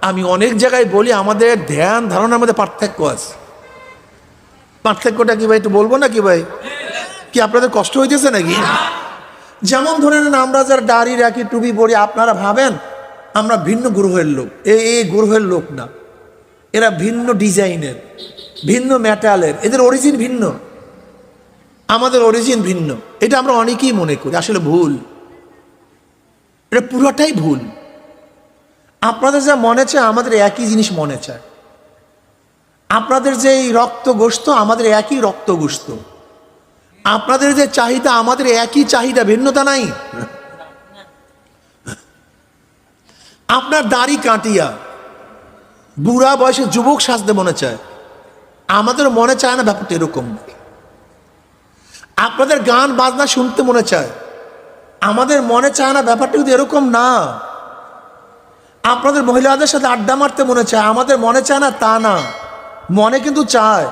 আমি অনেক জায়গায় বলি আমাদের ধ্যান ধারণার মধ্যে পার্থক্য আছে। পার্থক্যটা কি ভাই একটু বলবো নাকি ভাই? কি আপনাদের কষ্ট হইতেছে নাকি? যেমন ধরে নেন আমরা যারা দাড়ি রাখি, টুপি পরি, আপনারা ভাবেন আমরা ভিন্ন গ্রহের লোক। এই গ্রহের লোক না, এরা ভিন্ন ডিজাইনের, ভিন্ন মেটালের, এদের অরিজিন ভিন্ন, আমাদের অরিজিন ভিন্ন। এটা আমরা অনেকেই মনে করি, আসলে ভুল। এটা পুরোটাই ভুল। আপনাদের যা মনে চায় আমাদের একই জিনিস মনে চায়। আপনাদের যে রক্ত গোস্ত আমাদের একই রক্ত গোস্ত। আপনাদের যে চাহিদা আমাদের একই চাহিদা, ভিন্নতা নাই। আপনার দাড়ি কাটিয়া বুড়া বয়সে যুবক সাজতে মনে চায়, আমাদের মনে চায় না ব্যাপারটা এরকম। আপনাদের গান বাজনা শুনতে মনে চায়, আমাদের মনে চায় না ব্যাপারটা কিন্তু এরকম না। আপনাদের মহিলাদের সাথে আড্ডা মারতে মনে চায়, আমাদের মনে চায় না তা না, মনে কিন্তু চায়।